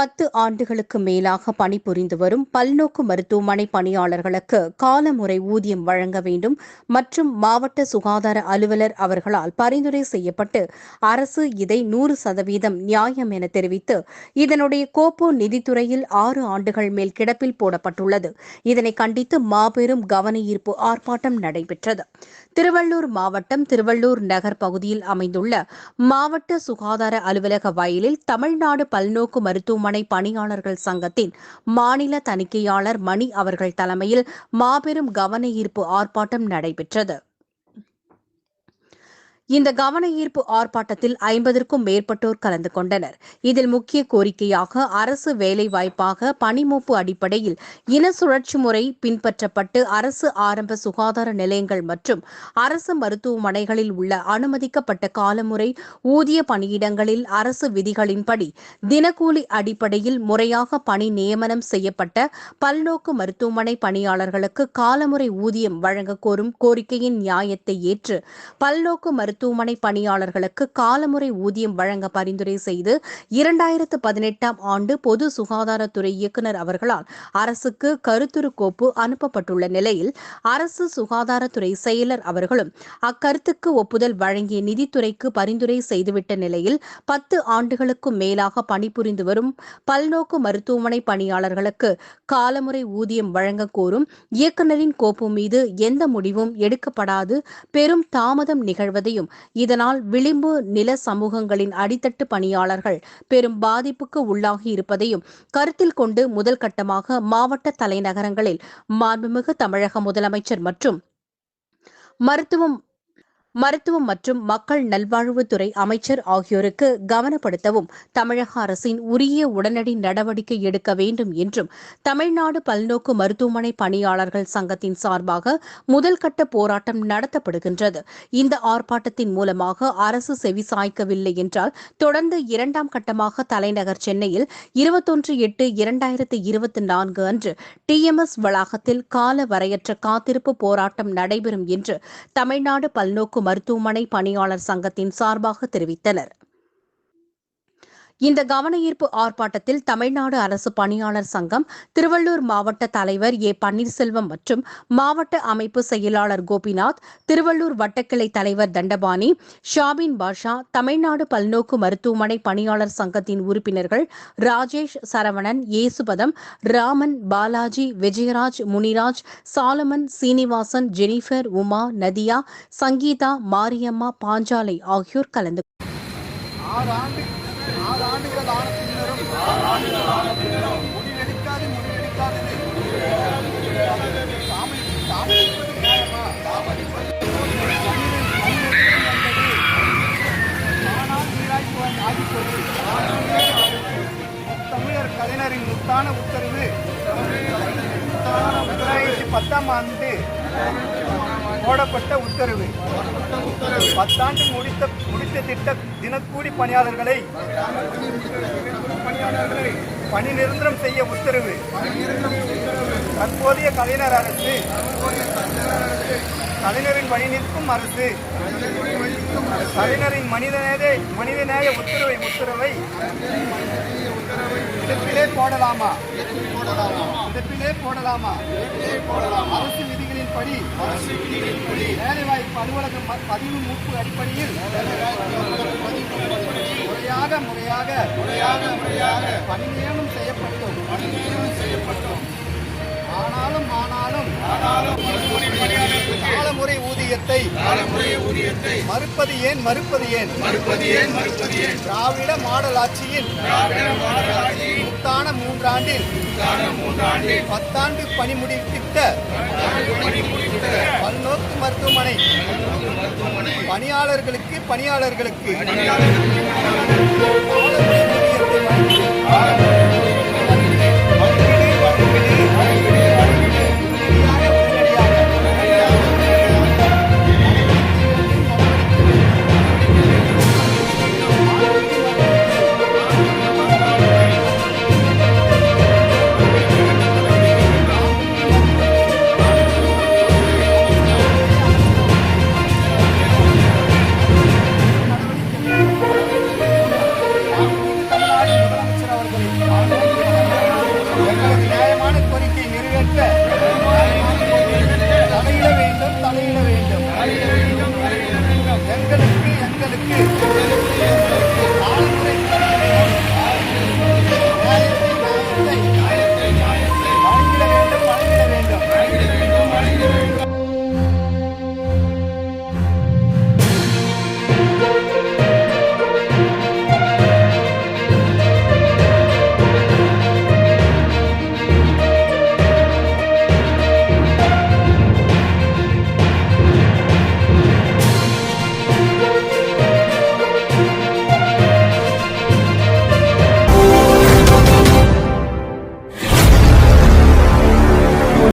10 ஆண்டுகளுக்கு மேலாக பணிபுரிந்து வரும் பல்நோக்கு மருத்துவமனை பணியாளர்களுக்கு காலமுறை ஊதியம் வழங்க வேண்டும் மற்றும் மாவட்ட சுகாதார அலுவலர் அவர்களால் பரிந்துரை செய்யப்பட்டு அரசு இதை 100% நியாயம் என தெரிவித்து இதனுடைய கோப்போ நிதித்துறையில் 6 ஆண்டுகள் மேல் கிடப்பில் போடப்பட்டுள்ளது. இதனை கண்டித்து மாபெரும் கவன ஈர்ப்பு ஆர்ப்பாட்டம் நடைபெற்றது. திருவள்ளூர் மாவட்டம் திருவள்ளூர் நகர் பகுதியில் அமைந்துள்ள மாவட்ட சுகாதார அலுவலக வயலில் தமிழ்நாடு பல்நோக்கு மருத்துவமனை பணியாளர்கள் சங்கத்தின் மாநில தணிக்கையாளர் மணி அவர்கள் தலைமையில் மாபெரும் கவன ஈர்ப்பு ஆர்ப்பாட்டம் நடைபெற்றது. இந்த கவன ஈர்ப்பு ஆர்ப்பாட்டத்தில் 50க்கும் மேற்பட்டோர் கலந்து கொண்டனர். இதில் முக்கிய கோரிக்கையாக அரசு வேலைவாய்ப்பாக பணிமூப்பு அடிப்படையில் இன சுழற்சி முறை பின்பற்றப்பட்டு அரசு ஆரம்ப சுகாதார நிலையங்கள் மற்றும் அரசு மருத்துவமனைகளில் உள்ள அனுமதிக்கப்பட்ட காலமுறை ஊதிய பணியிடங்களில் அரசு விதிகளின்படி தினக்கூலி அடிப்படையில் முறையாக பணி நியமனம் செய்யப்பட்ட பல்நோக்கு மருத்துவமனை பணியாளர்களுக்கு காலமுறை ஊதியம் வழங்க கோரும் கோரிக்கையின் நியாயத்தை ஏற்று பல்நோக்கு மருத்துவமனை பணியாளர்களுக்கு காலமுறை ஊதியம் வழங்க பரிந்துரை செய்து 2018ஆம் ஆண்டு பொது சுகாதாரத்துறை இயக்குநர் அவர்களால் அரசுக்கு கருத்துரு கோப்பு அனுப்பப்பட்டுள்ள நிலையில் அரசு சுகாதாரத்துறை செயலர் அவர்களும் அக்கருத்துக்கு ஒப்புதல் வழங்கிய நிதித்துறைக்கு பரிந்துரை செய்துவிட்ட நிலையில் 10 ஆண்டுகளுக்கும் மேலாக பணிபுரிந்து வரும் பல்நோக்கு மருத்துவமனை பணியாளர்களுக்கு காலமுறை ஊதியம் வழங்க கோரும் இயக்குநரின் கோப்பு மீது எந்த முடிவும் எடுக்கப்படாது பெரும் தாமதம் நிகழ்வதையும் இதனால் விளிம்பு நில சமூகங்களின் அடித்தட்டு பணியாளர்கள் பெரும் பாதிப்புக்கு உள்ளாகி இருப்பதையும் கருத்தில் கொண்டு முதல் கட்டமாக மாவட்ட தலைநகரங்களில் மாண்புமிகு தமிழக முதலமைச்சர் மற்றும் மருத்துவம் மற்றும் மக்கள் நல்வாழ்வுத்துறை அமைச்சர் ஆகியோருக்கு கவனப்படுத்தவும் தமிழக அரசின் உரிய உடனடி நடவடிக்கை எடுக்க வேண்டும் என்றும் தமிழ்நாடு பல்நோக்கு மருத்துவமனை பணியாளர்கள் சங்கத்தின் சார்பாக முதல் கட்ட போராட்டம் நடத்தப்படுகின்றது. இந்த ஆர்ப்பாட்டத்தின் மூலமாக அரசு செவிசாய்க்கவில்லை என்றால் தொடர்ந்து 2ஆம் கட்டமாக தலைநகர் சென்னையில் 21/8/2024 அன்று TMS வளாகத்தில் கால வரையற்ற காத்திருப்பு போராட்டம் நடைபெறும் என்று தமிழ்நாடு பல்நோக்கு மருத்துவமனை பணியாளர் சங்கத்தின் சார்பாக தெரிவித்தனர். இந்த கவன ஈர்ப்பு ஆர்ப்பாட்டத்தில் தமிழ்நாடு அரசு பணியாளர் சங்கம் திருவள்ளூர் மாவட்ட தலைவர் ஏ பன்னீர்செல்வம் மற்றும் மாவட்ட அமைப்பு செயலாளர் கோபிநாத், திருவள்ளூர் வட்டக்கிளை தலைவர் தண்டபாணி, ஷாபின் பாஷா, தமிழ்நாடு பல்நோக்கு மருத்துவமனை பணியாளர் சங்கத்தின் உறுப்பினர்கள் ராஜேஷ், சரவணன், ஏசுபதம், ராமன், பாலாஜி, விஜயராஜ், முனிராஜ், சாலமன், சீனிவாசன், ஜெனிஃபர், உமா, நதியா, சங்கீதா, மாரியம்மா, பாஞ்சாலை ஆகியோர் கலந்து 6 ஆண்டுகள் ஆன பின்னரும் முடிவெடுக்காது தமிழர் கலைஞரின் முத்தான உத்தரவு 2010ஆம் ஆண்டு போடப்பட்ட உத்தரவு 10 ஆண்டு முடித்த திட்ட தினக்கூலி பணியாளர்களை பணி நிரந்தரம் செய்ய உத்தரவு. தற்போதைய கலைஞர் அரசு கலைஞரின் வழி நிற்கும் அரசு கலைஞரின் மனிதநேய உத்தரவை இடத்திலே போடலாமா? அரசு விதிகளின்படி வேலைவாய்ப்பு அலுவலகம் பதிவு மூப்பு அடிப்படையில் முறையாக பணி நியமனம் செய்யப்பட்டோம். ஆனாலும் காலமுறை ஊதியத்தை மறுப்பது ஏன்? திராவிட மாடல் ஆட்சியில் முத்தான 3 ஆண்டில் 10 ஆண்டு பணி முடித்திட்ட பல்நோக்கு மருத்துவமனை பணியாளர்களுக்கு முதலமைச்சர் அவர்களை எங்களது நியாயமான கோரிக்கையை நிறைவேற்ற தலையிட வேண்டும். எங்களுக்கு